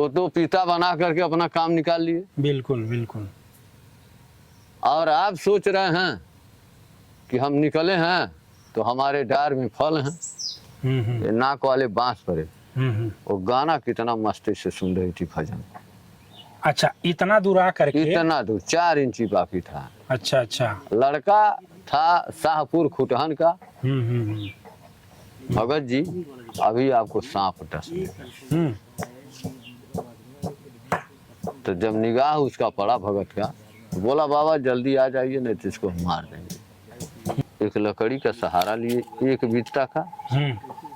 तो पिता बना करके अपना काम निकाल लिए। बिल्कुल बिल्कुल। और आप सोच रहे हैं कि हम निकले हैं तो हमारे डार में फल हैं। ये नाक वाले बांस पड़े। वो गाना कितना मस्ती से सुन रही थी भजन। अच्छा, इतना दूर आ करके? इतना दूर 4 इंची बाकी था। अच्छा अच्छा। लड़का था शाहपुर खुटहन का। भगत जी अभी आपको सांप डस लेगा। तो जब निगाह उसका पड़ा भगत का, बोला बाबा जल्दी आ जाइए नहीं तो इसको हम मार देंगे। एक लकड़ी का सहारा लिए, एक बित्ता का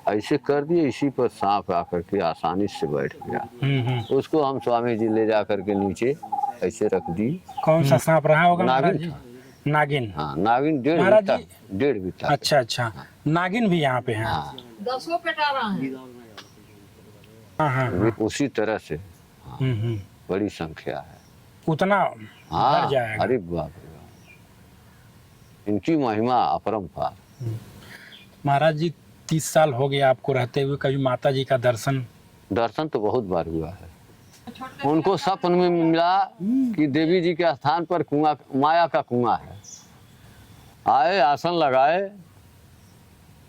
ऐसे कर दिए, इसी पर सांप आकर के आसानी से बैठ गया। उसको हम स्वामी जी ले जा करके नीचे ऐसे रख दी। कौन सा सांप रहा होगा? नागिन था। नागिन? हाँ नागिन 1.5 महाराज बित्ता, जी? 1.5 बित्ता। अच्छा अच्छा। नागिन भी यहाँ पे है? हाँ 10 पेटा रहा है। हाँ। उसी तरह से बड़ी संख्या है। उतना हाँ भर जाएगा? अरे बाप रे बाप, इनकी महिमा अपरंपार। महाराज जी 30 साल हो गए आपको रहते हुए, कभी माता जी का दर्शन? दर्शन तो बहुत बार हुआ है। उनको सपन में मिला कि देवी जी के स्थान पर कुआं, माया का कुआं है। आए, आसन लगाए,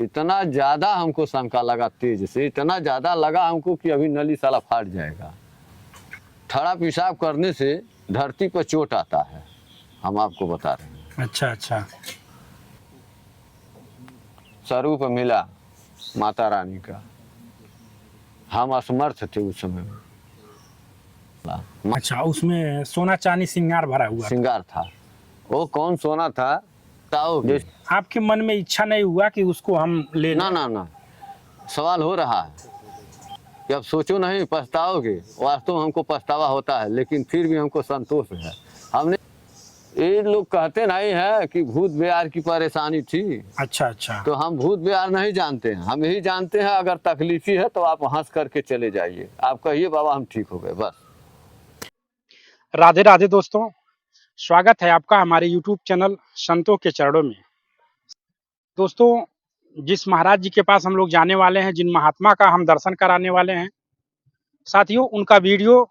इतना ज्यादा हमको शंका लगा, तेज से इतना ज्यादा लगा हमको कि अभी नली साला फाट जाएगा। थड़ा पेशाब करने से धरती पर चोट आता है, हम आपको बता रहे हैं। अच्छा अच्छा। स्वरूप मिला माता रानी का, हम असमर्थ थे उस समय में। अच्छा, उसमें सोना चांदी श्रृंगार भरा हुआ? श्रृंगार था। वो कौन सोना था ताओगे? आपके मन में इच्छा नहीं हुआ कि उसको हम ले लें? ना ना ना, सवाल हो रहा है कि अब सोचो नहीं, पछताओगे। वास्तव में हमको पछतावा होता है, लेकिन फिर भी हमको संतोष है। हमने, ये लोग कहते नहीं है कि भूत बिहार की परेशानी थी। अच्छा अच्छा। तो हम भूत बिहार नहीं जानते हैं, हम यही जानते हैं अगर तकलीफी है तो आप हंस करके चले जाइए, आप कहिए बाबा हम ठीक हो गए, बस। राधे राधे दोस्तों, स्वागत है आपका हमारे YouTube चैनल संतों के चरणों में। दोस्तों, जिस महाराज जी के पास हम लोग जाने वाले हैं, जिन महात्मा का हम दर्शन कराने वाले हैं, साथियों उनका वीडियो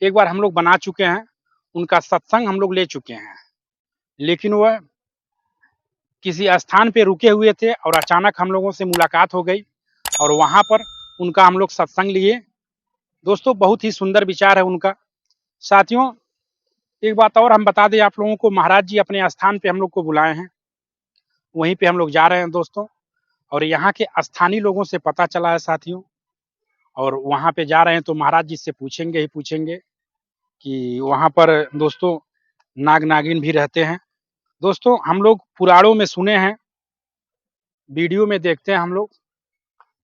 एक बार हम लोग बना चुके हैं, उनका सत्संग हम लोग ले चुके हैं, लेकिन वह किसी स्थान पे रुके हुए थे और अचानक हम लोगों से मुलाकात हो गई और वहाँ पर उनका हम लोग सत्संग लिए। दोस्तों, बहुत ही सुंदर विचार है उनका। साथियों, एक बात और हम बता दें आप लोगों को, महाराज जी अपने स्थान पे हम लोग को बुलाए हैं, वहीं पे हम लोग जा रहे हैं दोस्तों। और यहाँ के स्थानीय लोगों से पता चला है साथियों, और वहाँ पे जा रहे हैं तो महाराज जी से पूछेंगे ही पूछेंगे कि वहाँ पर दोस्तों नाग नागिन भी रहते हैं। दोस्तों, हम लोग पुराणों में सुने हैं, वीडियो में देखते हैं, हम लोग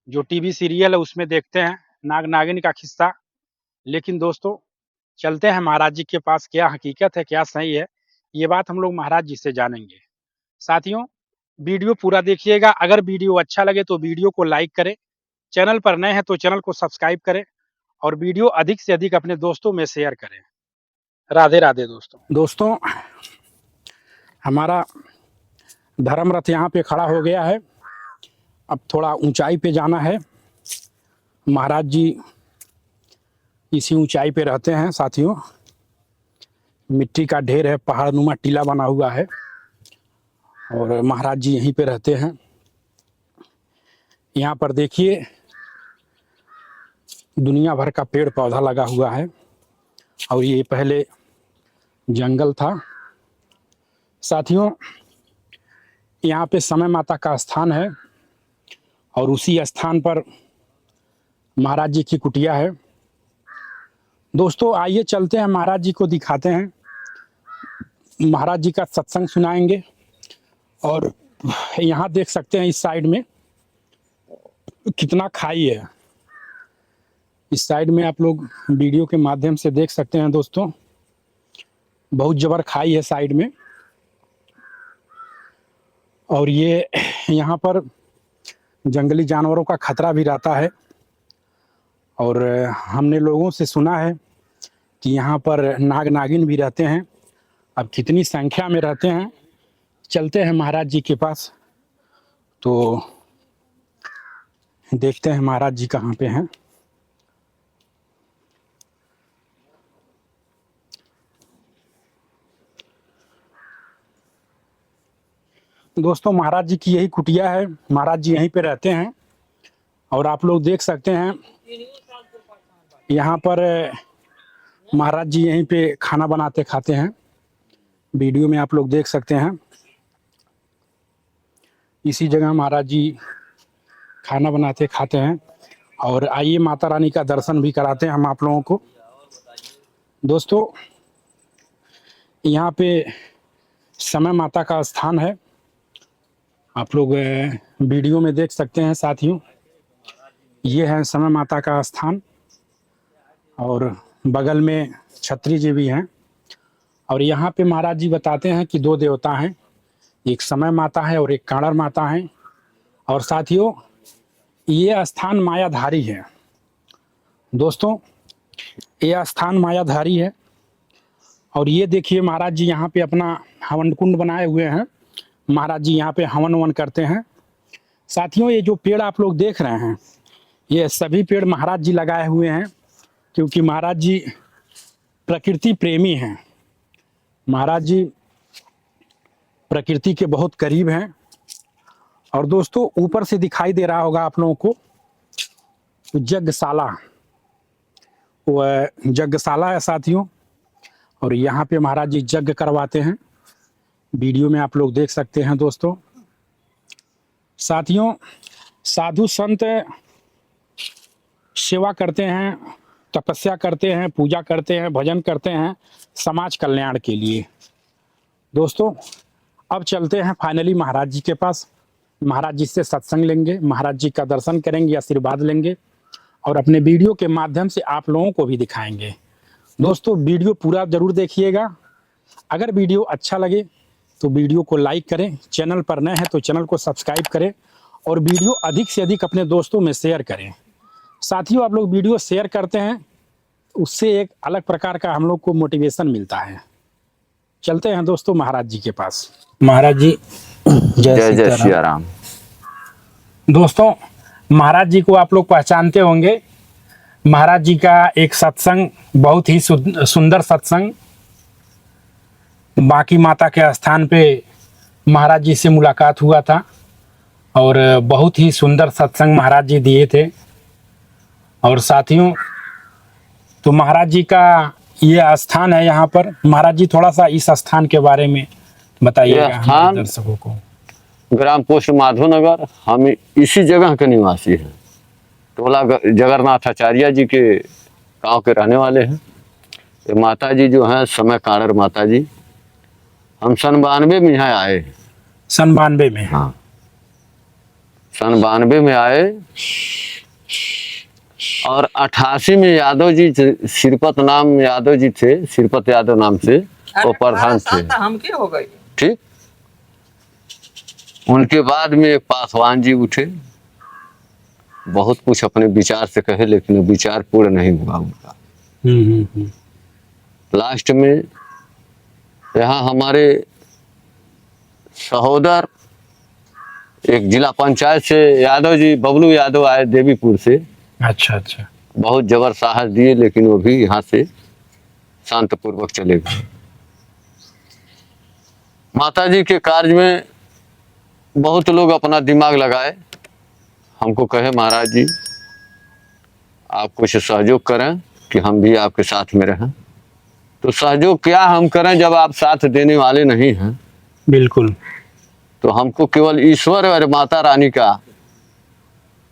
जो टीवी सीरियल है उसमें देखते हैं नाग नागिन का किस्सा, लेकिन दोस्तों चलते हैं महाराज जी के पास, क्या हकीकत है क्या सही है, ये बात हम लोग महाराज जी से जानेंगे। साथियों, वीडियो पूरा देखिएगा। अगर वीडियो अच्छा लगे तो वीडियो को लाइक करें, चैनल पर नए हैं तो चैनल को सब्सक्राइब करें और वीडियो अधिक से अधिक अपने दोस्तों में शेयर करें। राधे राधे दोस्तों, हमारा धर्म रथ यहाँ पे खड़ा हो गया है। अब थोड़ा ऊंचाई पे जाना है। महाराज जी इसी ऊंचाई पे रहते हैं साथियों। मिट्टी का ढेर है, पहाड़नुमा टीला बना हुआ है और महाराज जी यहीं पे रहते हैं। यहाँ पर देखिए दुनिया भर का पेड़ पौधा लगा हुआ है और ये पहले जंगल था। साथियों, यहाँ पे समय माता का स्थान है और उसी स्थान पर महाराज जी की कुटिया है। दोस्तों आइए चलते हैं, महाराज जी को दिखाते हैं, महाराज जी का सत्संग सुनाएंगे। और यहाँ देख सकते हैं इस साइड में कितना खाई है। इस साइड में आप लोग वीडियो के माध्यम से देख सकते हैं दोस्तों, बहुत जबर खाई है साइड में। और ये यहाँ पर जंगली जानवरों का खतरा भी रहता है और हमने लोगों से सुना है कि यहाँ पर नाग नागिन भी रहते हैं। अब कितनी संख्या में रहते हैं, चलते हैं महाराज जी के पास तो देखते हैं महाराज जी कहाँ पे हैं। दोस्तों महाराज जी की यही कुटिया है, महाराज जी यहीं पे रहते हैं। और आप लोग देख सकते हैं यहाँ पर महाराज जी यहीं पे खाना बनाते खाते हैं। वीडियो में आप लोग देख सकते हैं, इसी जगह महाराज जी खाना बनाते खाते हैं। और आइए माता रानी का दर्शन भी कराते हैं हम आप लोगों को। दोस्तों यहाँ पे समय माता का स्थान है, आप लोग वीडियो में देख सकते हैं साथियों। ये है समय माता का स्थान और बगल में छत्री जी भी हैं। और यहाँ पे महाराज जी बताते हैं कि दो देवता हैं, एक समय माता है और एक काणर माता है। और साथियों ये स्थान मायाधारी है। दोस्तों ये स्थान मायाधारी है। और ये देखिए महाराज जी यहाँ पे अपना हवन कुंड बनाए हुए हैं, महाराज जी यहाँ पे हवन वन करते हैं। साथियों ये जो पेड़ आप लोग देख रहे हैं, ये सभी पेड़ महाराज जी लगाए हुए हैं, क्योंकि महाराज जी प्रकृति प्रेमी हैं। महाराज जी प्रकृति के बहुत करीब हैं। और दोस्तों ऊपर से दिखाई दे रहा होगा आप लोगों को यज्ञशाला, वह यज्ञशाला है साथियों। और यहाँ पे महाराज जी यज्ञ करवाते हैं, वीडियो में आप लोग देख सकते हैं। दोस्तों साथियों साधु संत सेवा करते हैं, तपस्या करते हैं, पूजा करते हैं, भजन करते हैं समाज कल्याण के लिए। दोस्तों अब चलते हैं फाइनली महाराज जी के पास, महाराज जी से सत्संग लेंगे, महाराज जी का दर्शन करेंगे, आशीर्वाद लेंगे और अपने वीडियो के माध्यम से आप लोगों को भी दिखाएंगे। दोस्तों वीडियो पूरा जरूर देखिएगा। अगर वीडियो अच्छा लगे तो वीडियो को लाइक करें, चैनल पर नए हैं तो चैनल को सब्सक्राइब करें और वीडियो अधिक से अधिक अपने दोस्तों में शेयर करें। साथियों आप लोग वीडियो शेयर करते हैं, उससे एक अलग प्रकार का हम लोग को मोटिवेशन मिलता है। चलते हैं दोस्तों महाराज जी के पास। महाराज जी जय जय सिया राम। दोस्तों महाराज जी को आप लोग पहचानते होंगे। महाराज जी का एक सत्संग, बहुत ही सुंदर सत्संग, बांकी माता के स्थान पे महाराज जी से मुलाकात हुआ था और बहुत ही सुंदर सत्संग महाराज जी दिए थे। और साथियों तो महाराज जी का ये स्थान है यहाँ पर। महाराज जी थोड़ा सा इस स्थान के बारे में बताइएगा हमारे दर्शकों को। ग्राम पोस्ट माधोनगर, हम इसी जगह के निवासी हैं। टोला जगन्नाथाचार्य जी के गांव के रहने वाले हैं। ये माता जी जो हैं समय काणर माता जी, हम सन 92 में यहाँ आए। सन 92 में? हाँ सन 92 में आए और 88 में यादव जी, सिरपत नाम यादव जी थे, सिरपत यादव नाम से वो प्रधान थे। हम क्या हो गए ठीक। उनके बाद में एक पासवान जी उठे, बहुत कुछ अपने विचार से कहे लेकिन विचार पूर्ण नहीं हुआ उनका। लास्ट में यहाँ हमारे सहोदर एक जिला पंचायत से यादव जी, बबलू यादव आए देवीपुर से। अच्छा अच्छा। बहुत जबर साहस दिए लेकिन वो भी यहाँ से शांतपूर्वक चले गए। माता जी के कार्य में बहुत लोग अपना दिमाग लगाए, हमको कहे महाराज जी आप कुछ सहयोग करें कि हम भी आपके साथ में रहें। तो सहयोग क्या हम करें जब आप साथ देने वाले नहीं हैं। बिल्कुल। तो हमको केवल ईश्वर और माता रानी का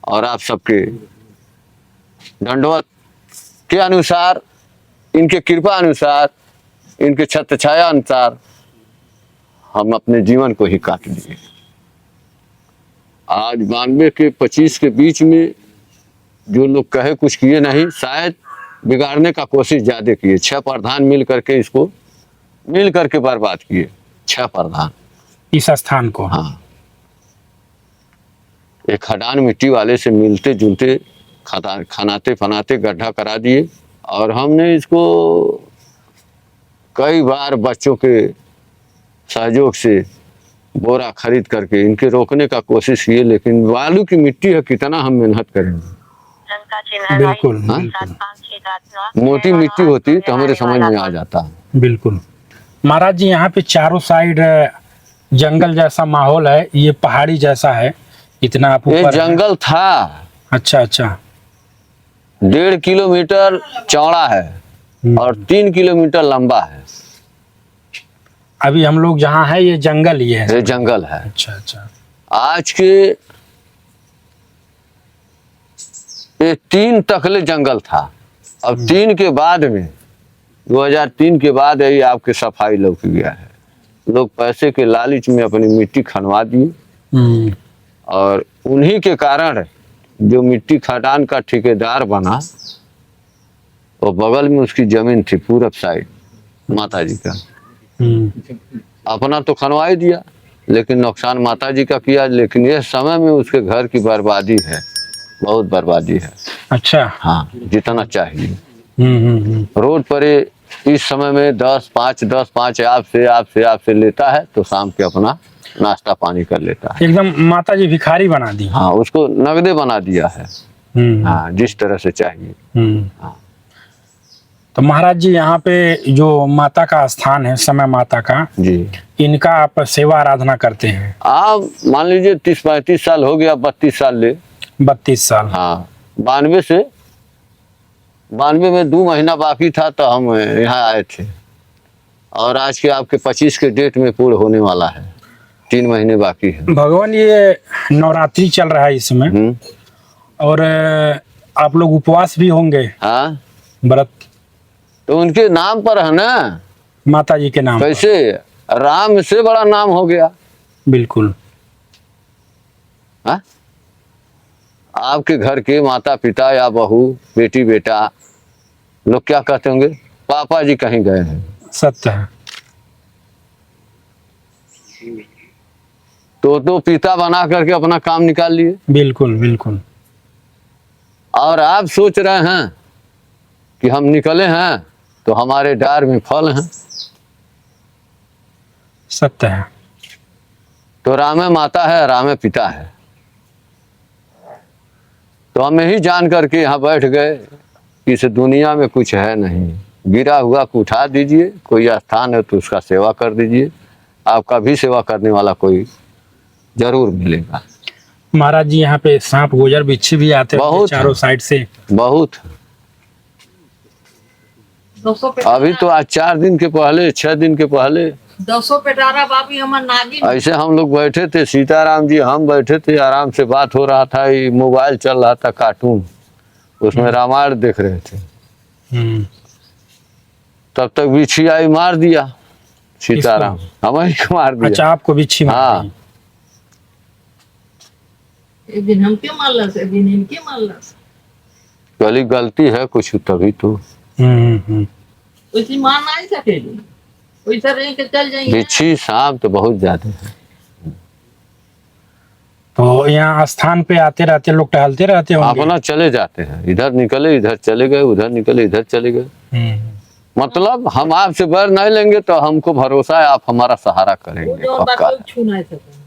और आप सबके दंडवत के अनुसार, इनके कृपा अनुसार, इनके छत्र छाया अनुसार हम अपने जीवन को ही काट लिए। आज 92 के 25 के बीच में जो लोग कहे कुछ किए नहीं, शायद बिगाड़ने का कोशिश ज्यादा किए। 6 प्रधान मिल करके इसको मिल करके बर्बाद किए। 6 प्रधान इस स्थान को। हाँ, एक खदान मिट्टी वाले से मिलते जुलते खनाते फनाते गड्ढा करा दिए। और हमने इसको कई बार बच्चों के सहयोग से बोरा खरीद करके इनके रोकने का कोशिश किए, लेकिन बालू की मिट्टी है, कितना हम मेहनत करेंगे। बिल्कुल, मोटी मिट्टी होती तो हमारे समझ में आ जाता है। बिल्कुल। महाराज जी यहाँ पे चारों साइड जंगल जैसा माहौल है, ये पहाड़ी जैसा है, इतना आप ये ऊपर है। जंगल था, अच्छा अच्छा। 1.5 किलोमीटर चौड़ा है और 3 किलोमीटर लंबा है। अभी हम लोग जहाँ है ये जंगल ही है। ये जंगल है। अच्छा अच्छा। आज के ये 3 तकले जंगल था। अब 3 के बाद में 2003 के बाद यही आपके सफाई लौक गया है। लोग पैसे के लालच में अपनी मिट्टी खनवा दिए और उन्हीं के कारण जो मिट्टी खदान का ठेकेदार बना, वो बगल में उसकी जमीन थी पूरब साइड माता जी का, अपना तो खनवा ही दिया लेकिन नुकसान माता जी का किया। लेकिन ये समय में उसके घर की बर्बादी है, बहुत बर्बादी है। अच्छा। हाँ, जितना चाहिए। रोड पर ये इस समय में 10-5 आपसे लेता है तो शाम के अपना नाश्ता पानी कर लेता है। एकदम माता जी भिखारी बना दी। हाँ, उसको नगदे बना दिया है। हाँ, जिस तरह से चाहिए। हाँ। तो महाराज जी यहाँ पे जो माता का स्थान है, समय माता का जी, इनका आप सेवा आराधना करते हैं। आप मान लीजिए 30-35 साल हो गया, 32 साल ले। 32 साल। हाँ, 92 में 2 महीना बाकी था तो हम यहाँ आए थे और आज के आपके 25 के डेट में पूर्ण होने वाला है। 3 महीने बाकी है। भगवान, ये नवरात्रि चल रहा है इस समय और आप लोग उपवास भी होंगे। हाँ, व्रत तो उनके नाम पर है ना, माता जी के नाम। कैसे राम से बड़ा नाम हो गया। बिल्कुल। हाँ? आपके घर के माता पिता या बहू बेटी बेटा लोग क्या कहते होंगे, पापा जी कहीं गए हैं। सत्य है। तो पिता बना करके अपना काम निकाल लिए। बिल्कुल बिल्कुल। और आप सोच रहे हैं कि हम निकले हैं तो हमारे डार में फल हैं। सत्य है। तो रामे माता है, रामे पिता है। तो हम यही जान करके यहाँ बैठ गए कि इस दुनिया में कुछ है नहीं, गिरा हुआ को उठा दीजिए, कोई स्थान है तो उसका सेवा कर दीजिए, आपका भी सेवा करने वाला कोई जरूर मिलेगा। महाराज जी यहाँ पे सांप गोजर बिच्छू भी आते हैं बहुत चारों साइड से। बहुत। अभी तो आज 4 दिन के पहले 6 दिन के पहले 200 पे डारा बाबी हमार नागिन। ऐसे हम लोग बैठे थे, सीताराम जी हम बैठे थे, आराम से बात हो रहा था, ये मोबाइल चल रहा था कार्टून, उसमें रामायण देख रहे थे। तब तक बिच्छी आई मार दिया सीताराम, हमें को मार दिया। अच्छा, आपको बिच्छी मार हाँ। दी। एक दिन हमके मारलस, एक दिन इनके मारलस। गली गलती है कुछ तभी तो। वैसी मार नहीं सकेली, वैसा रह के चल जाएंगे। बिच्छी सांप तो बहुत ज्यादा है। तो यहाँ स्थान पे आते रहते लोग, टहलते रहते होंगे। अपना चले जाते हैं, इधर निकले इधर चले गए, उधर निकले इधर चले गए। मतलब हम आपसे बैर नहीं लेंगे तो हमको भरोसा है आप हमारा सहारा करेंगे, पक्का। छू नहीं सके।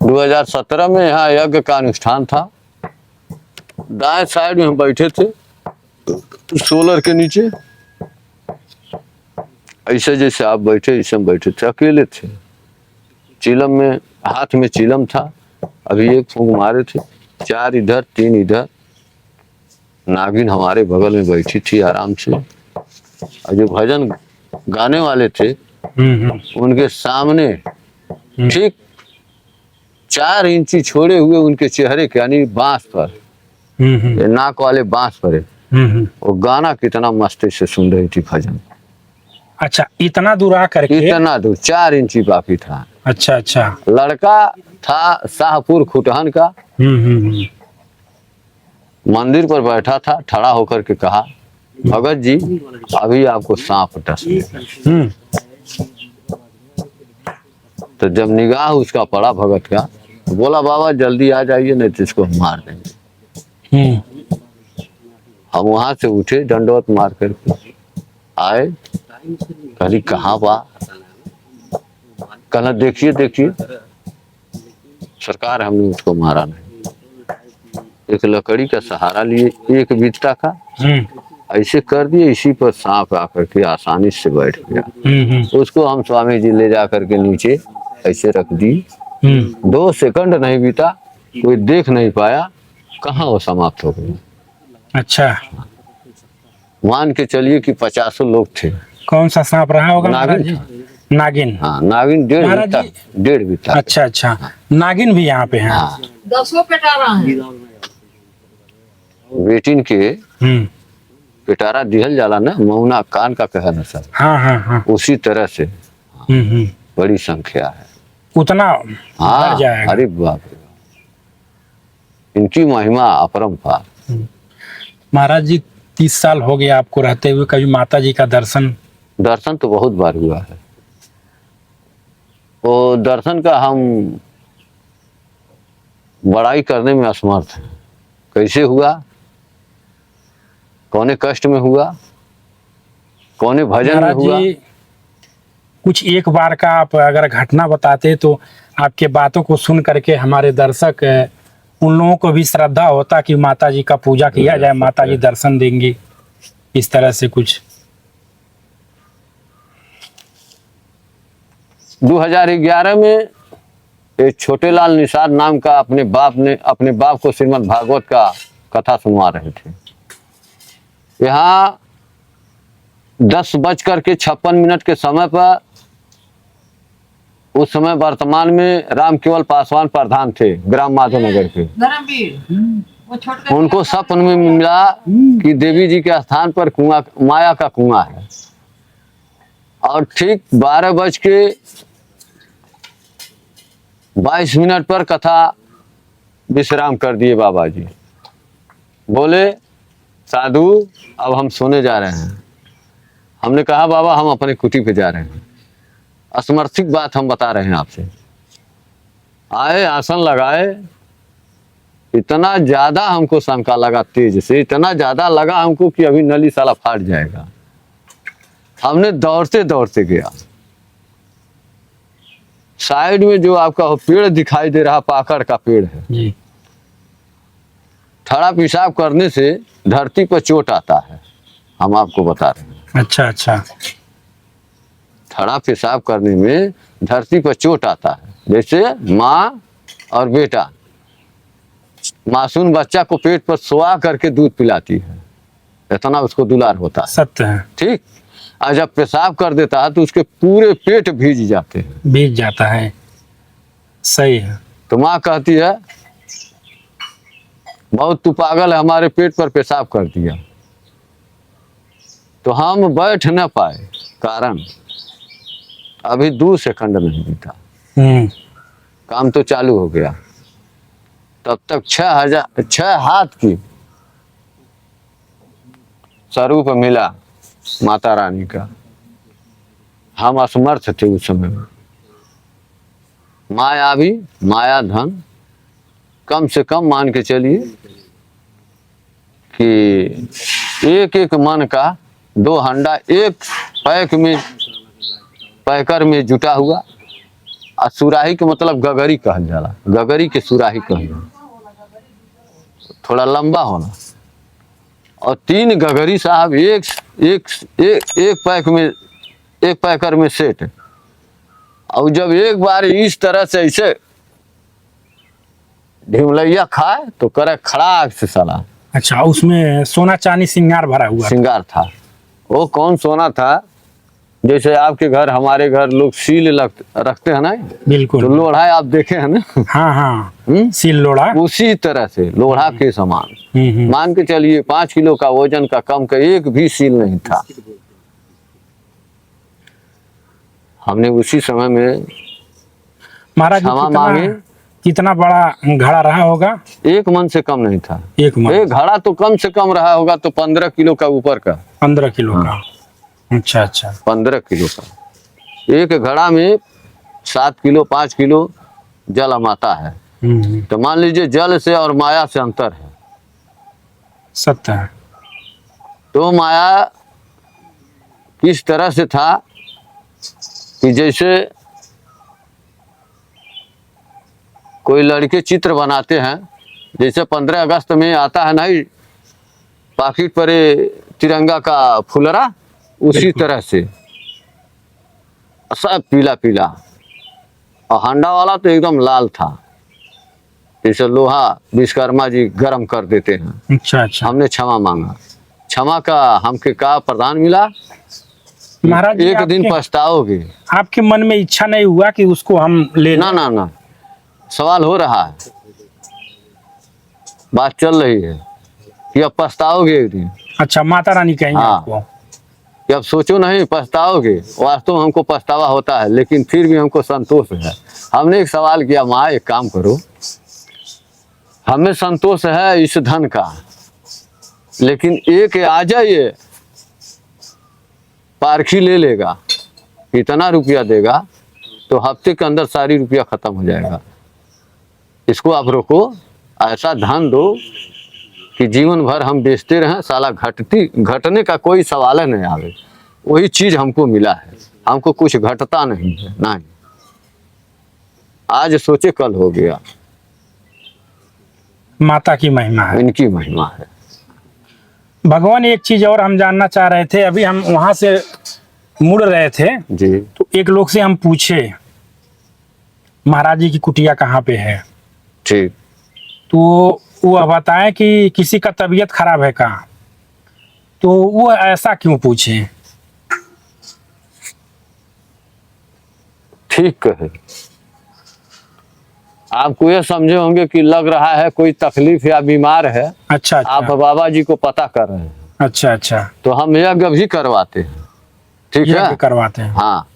2017 में यहाँ यज्ञ का अनुष्ठान था। दाएं साइड में हम बैठे थे सोलर के नीचे, ऐसे जैसे आप बैठे ऐसे हम बैठे थे, अकेले थे। चिलम में, हाथ में चिलम था, अभी एक फूंक मारे थे, 4 इधर 3 इधर। नागिन हमारे बगल में बैठी थी आराम से, और जो भजन गाने वाले थे उनके सामने ठीक 4 इंची छोड़े हुए उनके चेहरे के, यानी बांस पर, नाक वाले बांस पर वो गाना कितना मस्ती से सुन रही थी भजन। अच्छा, इतना दूर आ करके? इतना दूर 4 इंची बाकी था। अच्छा अच्छा। लड़का था शाहपुर खुटहन का, मंदिर पर बैठा था, खड़ा होकर के कहा, भगत जी अभी आपको सांप डस लेगा। तो जब निगाह उसका पड़ा भगत का, बोला बाबा जल्दी आ जाइए नहीं तो इसको मार देंगे। हम वहां से उठे, दंडवत मार करके आए, कहली कहाँ बा? कहना देखिए देखिए सरकार, हमने उसको मारा नहीं। एक लकड़ी का सहारा लिए, एक बित्ता का ऐसे कर दिए, इसी पर सांप आकर के आसानी से बैठ गया। उसको हम स्वामी जी ले जा करके नीचे ऐसे रख दी। 2 सेकंड नहीं बीता, कोई देख नहीं पाया, कहाँ वो समाप्त हो गई। अच्छा, मान के चलिए कि 50 लोग थे। कौन सा सांप रहा होगा महाराज नागिन जी? था। नागिन। हाँ, नागिन महाराज जी। 1.5 बीता। अच्छा अच्छा, नागिन भी यहाँ पे है। हाँ, 10 पेटारा है। बेटिन के हम्म। पिटारा दिहल जाला ना, मौना कान का कहना सर, हाँ हाँ हाँ। उसी तरह से बड़ी संख्या है। उतना हाँ, बढ़ जाएगा। अरे बाप रे, इनकी महिमा अपरंपार। महाराज जी 30 साल हो गया आपको रहते हुए, कभी माता जी का दर्शन? दर्शन तो बहुत बार हुआ है। वो दर्शन का हम बड़ाई करने में असमर्थ हैं। कैसे हुआ, कौने कष्ट में हुआ, कौने भजन में महाराज हुआ। जी कुछ एक बार का आप अगर घटना बताते तो आपके बातों को सुन करके हमारे दर्शक उन लोगों को भी श्रद्धा होता कि माता जी का पूजा किया जाए, माता जी दर्शन देंगी, इस तरह से कुछ। 2011 में एक छोटे लाल निषाद नाम का अपने बाप को श्रीमद् भागवत का कथा सुनवा रहे थे। यहाँ 10:56 के समय पर, उस समय वर्तमान में राम केवल पासवान प्रधान थे ग्राम माधव नगर के। धर्मवीर वो छोटे उनको सपन में मिला कि देवी जी के स्थान पर कुआं, माया का कुआं है। और ठीक 12:22 पर कथा विश्राम कर दिए बाबा जी। बोले, साधु अब हम सोने जा रहे हैं। हमने कहा बाबा हम अपने कुटी पे जा रहे हैं, असमर्थिक बात हम बता रहे हैं आपसे। आए, आसन लगाए, इतना ज्यादा हमको शंका लगा, तेज से इतना ज्यादा लगा हमको कि अभी नली साला फाट जाएगा। हमने दौड़ते दौड़ते गया। साइड में जो आपका वो पेड़ दिखाई दे रहा, पाकड़ का पेड़ है जी। थड़ा पेशाब करने से धरती पर चोट आता है, हम आपको बता रहे हैं। अच्छा अच्छा। थड़ा पेशाब करने में धरती पर चोट आता है। जैसे माँ और बेटा मासूम बच्चा को पेट पर सोआ करके दूध पिलाती है, इतना उसको दुलार होता है। सत्य है। ठीक, और जब पेशाब कर देता है तो उसके पूरे पेट भीग जाते हैं, बीत जाता है। सही है। तो माँ कहती है बहुत तू पागल है, हमारे पेट पर पेशाब कर दिया। तो हम बैठ न पाए, कारण अभी 2 सेकंड नहीं बीता, काम तो चालू हो गया। तब तक 6 हाथ की स्वरूप मिला माता रानी का। हम असमर्थ थे उस समय में। माया भी, माया धन कम से कम मान के चलिए कि एक एक मन का 2 हंडा एक पैकर में जुटा हुआ। और सुराही के मतलब गगरी कहल जाला, गगरी के सुराही कहल जाला, थोड़ा लंबा होना। और 3 गगरी साहब एक पैकर में सेट। और जब एक बार इस तरह से ऐसे ढिमलैया खाए तो करे खड़ाक से साला। अच्छा, उसमें सोना चांदी श्रृंगार भरा हुआ था। श्रृंगार था। वो कौन सोना था, जैसे आपके घर हमारे घर लोग सील रखते हैं ना, बिल्कुल। तो लोढ़ा आप देखे हैं ना। हाँ हाँ, सील लोढ़ा। उसी तरह से लोढ़ा के समान मान के चलिए 5 किलो का वजन का कम का एक भी सील नहीं था। हमने उसी समय में महाराज क्षमा मांगी। कितना बड़ा घड़ा रहा होगा? 1 मन से कम नहीं था। एक घड़ा तो कम से कम रहा होगा तो 15 किलो का ऊपर का। 15 किलो का। अच्छा अच्छा। 15 किलो का एक घड़ा में 7 किलो 5 किलो जल amaता है। तो मान लीजिए जल से और माया से अंतर है। सत्य है। तो माया किस तरह से था कि जैसे कोई लड़के चित्र बनाते हैं जैसे 15 अगस्त में आता है नहीं पाकिट पर ये तिरंगा का फुलरा, उसी बिल्कुल। तरह से सब पीला पीला, और हांडा वाला तो एकदम लाल था। जैसे लोहा विश्वकर्मा जी गर्म कर देते हैं। अच्छा अच्छा। हमने क्षमा मांगा, क्षमा का हमके का प्रदान मिला। महाराज जी, एक दिन आपके पछताओगे। आपके मन में इच्छा नहीं हुआ कि उसको हम ले ना लें? ना ना, सवाल हो रहा है, बात चल रही है कि अब पछताओगे एक दिन। अच्छा, माता रानी कहेंगे हाँ। आपको? कि अब सोचो नहीं पछताओगे। वास्तव में हमको पछतावा होता है, लेकिन फिर भी हमको संतोष है। हमने एक सवाल किया, माँ एक काम करो, हमें संतोष है इस धन का, लेकिन एक आ जाइए पारखी ले लेगा, इतना रुपया देगा तो हफ्ते के अंदर सारी रुपया खत्म हो जाएगा। इसको आप रोको, ऐसा धन दो कि जीवन भर हम बेचते रहें, साला घटने का कोई सवाल है नहीं आवे। वही चीज हमको मिला है, हमको कुछ घटता नहीं है। नहीं, आज सोचे कल हो गया। माता की महिमा है। इनकी महिमा है। भगवान, एक चीज और हम जानना चाह रहे थे। अभी हम वहां से मुड़ रहे थे जी तो एक लोग से हम पूछे महाराज जी की कुटिया कहाँ पे है, ठीक। तो वो बताएं कि किसी का तबीयत खराब है कहाँ। तो वो ऐसा क्यों पूछे? ठीक है, आपको ये समझे होंगे कि लग रहा है कोई तकलीफ या बीमार है। अच्छा आप अच्छा। बाबा जी को पता कर रहे हैं, अच्छा अच्छा। तो हम यज्ञ भी करवाते हैं। ठीक है, यज्ञ करवाते हैं। हाँ,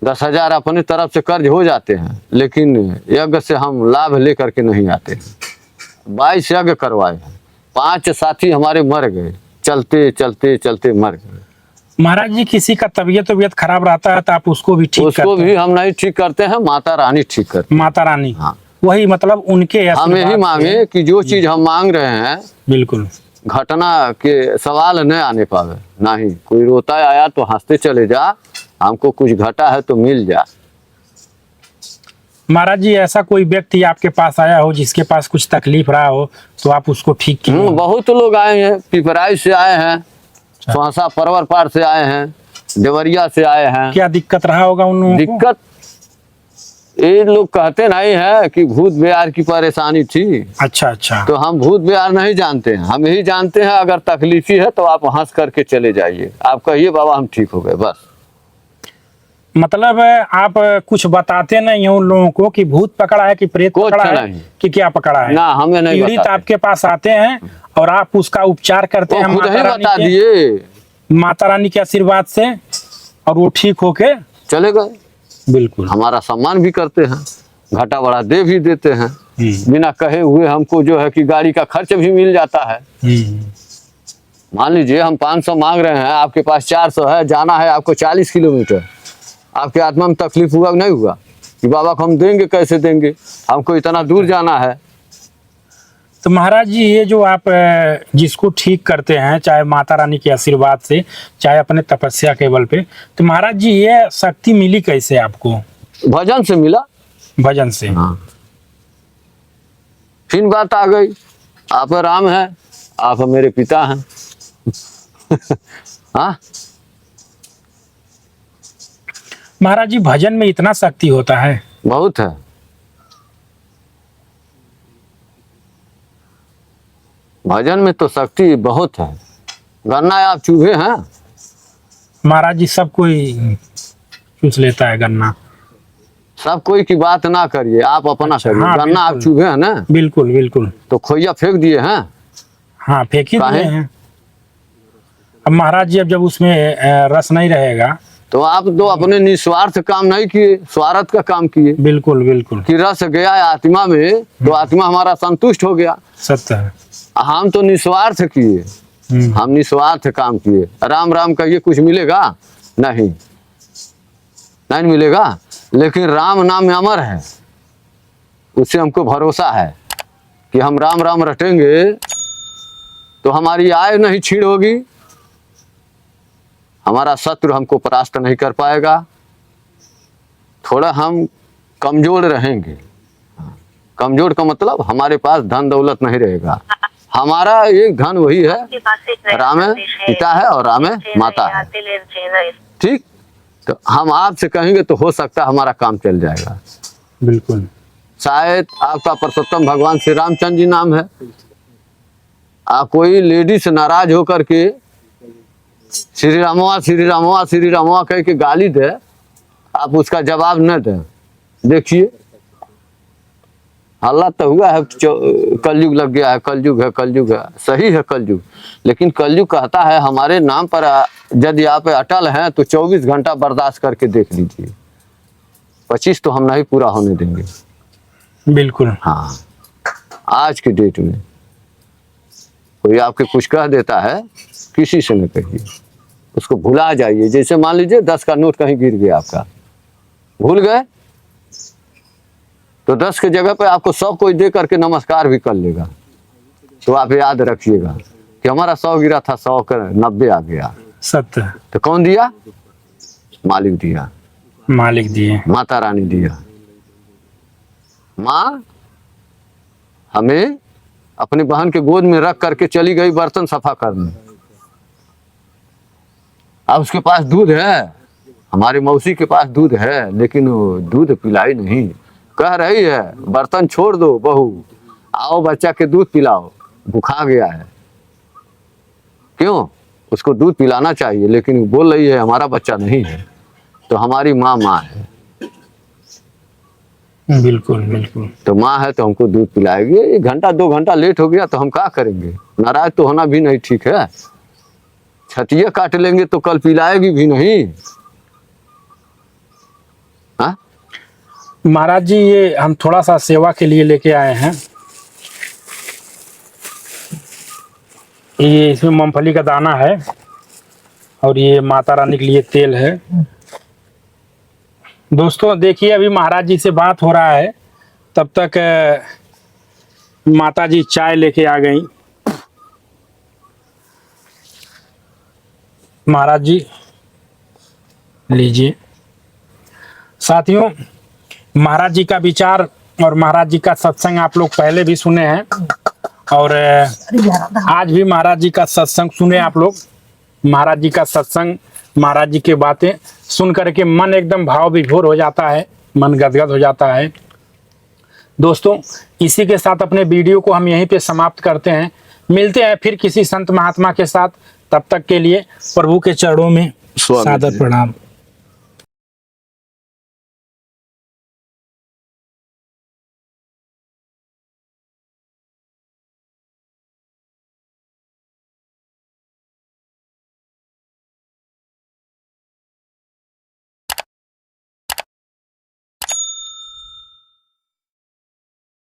10,000 अपनी तरफ से कर्ज हो जाते हैं, लेकिन यज्ञ से हम लाभ लेकर के नहीं आते। 22 यज्ञ करवाए हैं, 5 साथी हमारे मर गए, चलते चलते चलते मर गए। महाराज जी, किसी का तबीयत खराब रहता है तो आप उसको भी ठीक उसको करते भी हैं? हम नहीं ठीक करते हैं, माता रानी ठीक करती माता रानी। हाँ। वही मतलब उनके हैं। हम यही आशीर्वाद मांगे से- कि जो चीज हम मांग रहे हैं बिल्कुल। घटना के सवाल न आने पावे। नहीं, कोई रोता आया तो हंसते चले जा, हमको कुछ घटा है तो मिल जा। महाराज जी, ऐसा कोई व्यक्ति आपके पास आया हो जिसके पास कुछ तकलीफ रहा हो तो आप उसको ठीक किए हो? बहुत लोग आए हैं, पिपराई से आए हैं, स्वासा परवर पार से आए हैं, देवरिया से आए हैं। क्या दिक्कत रहा होगा उन लोगों को? दिक्कत ये लोग कहते नहीं है कि भूत बिहार की परेशानी थी। अच्छा अच्छा। तो हम भूत बिहार नहीं जानते हैं, हम यही जानते हैं अगर तकलीफ ही है तो आप हंस करके चले जाइए, आप कहिए बाबा हम ठीक हो गए, बस। मतलब आप कुछ बताते नहीं हो उन लोगों को कि भूत पकड़ा है कि प्रेत कुछ पकड़ा है नहीं। कि क्या पकड़ा है? ना, हमें नहीं पीड़ित बताते। आपके पास आते हैं और आप उसका उपचार करते वो हैं खुद ही माता रानी बता के- दिए, माता रानी के आशीर्वाद से, और वो ठीक होके चले गए। बिल्कुल। हमारा सम्मान भी करते हैं, घाटा बढ़ा दे भी देते हैं, बिना कहे हुए हमको जो है कि गाड़ी का खर्च भी मिल जाता है। मान लीजिए हम 500 मांग रहे हैं, आपके पास 400 है, जाना है आपको 40 किलोमीटर, आपके आत्मा में तकलीफ हुआ नहीं हुआ कि बाबा को हम देंगे, कैसे देंगे, हमको इतना दूर जाना है। तो महाराज जी, ये जो आप जिसको ठीक करते हैं, चाहे माता रानी के आशीर्वाद से, चाहे अपने तपस्या के बल पे, तो महाराज जी ये शक्ति मिली कैसे आपको? भजन से मिला। भजन से। हाँ। फिर बात आ गई, आप राम है, आप मेरे पिता हैं। हाँ, महाराज जी, भजन में इतना शक्ति होता है? बहुत है। भजन में तो शक्ति बहुत है। गन्ना आप चूहे हैं, महाराज जी, सब कोई चूस लेता है गन्ना। सब कोई की बात ना करिए, आप अपना अच्छा, करिए। हाँ, गन्ना आप बिल्कुल। चूहे हैं ना, बिल्कुल बिल्कुल। तो खोइया फेंक दिए हैं। हाँ, फेंक ही दिए काहे? हैं। अब महाराज जी, अब जब उसमें रस नहीं रहेगा तो आप तो अपने निस्वार्थ काम नहीं किए, स्वार्थ का काम किए। बिल्कुल बिल्कुल। कि रस गया है आत्मा में तो आत्मा हमारा संतुष्ट हो गया। सत्य है। हम तो निस्वार्थ किए, हम निस्वार्थ काम किए। राम राम कहिए, कुछ मिलेगा नहीं, नहीं मिलेगा, लेकिन राम नाम में अमर है, उससे हमको भरोसा है कि हम राम राम रटेंगे तो हमारी आय नहीं छीड़ होगी, हमारा शत्रु हमको परास्त नहीं कर पाएगा, थोड़ा हम कमजोर रहेंगे, कमजोर का मतलब हमारे पास धन दौलत नहीं रहेगा। हमारा एक धन वही है, राम है पिता है और राम है माता है। ठीक, तो हम आपसे कहेंगे तो हो सकता है हमारा काम चल जाएगा। बिल्कुल। शायद आपका परसोत्तम भगवान श्री रामचंद्र जी नाम है, आप कोई लेडी से नाराज होकर के श्री रामवा कह के गाली दे, आप उसका जवाब न दें, देखिए हल्ला तो हुआ है, कलयुग लग गया है, कलयुग है, सही है कलयुग, लेकिन कलयुग कहता है हमारे नाम पर यदि आप अटल हैं तो 24 घंटा बर्दाश्त करके देख लीजिए, 25 तो हम नहीं पूरा होने देंगे। बिल्कुल। हाँ, आज के डेट में कोई आपके कुछ कह देता है, किसी से न कहिए, उसको भुला जाइए। जैसे मान लीजिए 10 का नोट कहीं गिर गया, आपका भूल गए, तो 10 के जगह पे आपको 100 कोई दे करके नमस्कार भी कर लेगा, तो आप याद रखिएगा कि हमारा 100 गिरा था, 100 का 90 आ गया। सत्य। तो कौन दिया? मालिक दिया, मालिक दिए, माता रानी दिया। माँ हमें अपनी बहन के गोद में रख करके चली गई बर्तन सफा करने, अब उसके पास दूध है, हमारी मौसी के पास दूध है, लेकिन वो दूध पिलाई नहीं, कह रही है बर्तन छोड़ दो बहू, आओ बच्चा के दूध पिलाओ, भूखा गया है। क्यों? उसको दूध पिलाना चाहिए, लेकिन बोल रही है हमारा बच्चा नहीं है। तो हमारी माँ है। बिल्कुल बिल्कुल। तो माँ है तो हमको दूध पिलाएगी। 1 घंटा 2 घंटा लेट हो गया तो हम क्या करेंगे? नाराज तो होना भी नहीं ठीक है, छतिया काट लेंगे तो कल पिलाएगी भी नहीं। हाँ महाराज जी, ये हम थोड़ा सा सेवा के लिए लेके आए हैं। ये इसमें मूंगफली का दाना है और ये माता रानी के लिए तेल है। दोस्तों देखिए, अभी महाराज जी से बात हो रहा है, तब तक माता जी चाय लेके आ गई। महाराज जी लीजिए। साथियों, महाराज जी का विचार और महाराज जी का सत्संग आप लोग पहले भी सुने हैं, और आज भी महाराज जी का सत्संग सुने आप लोग। महाराज जी का सत्संग, महाराज जी की बातें सुन करके मन एकदम भाव विभोर हो जाता है, मन गदगद हो जाता है। दोस्तों, इसी के साथ अपने वीडियो को हम यहीं पे समाप्त करते हैं। मिलते हैं फिर किसी संत महात्मा के साथ, तब तक के लिए प्रभु के चरणों में सादर प्रणाम।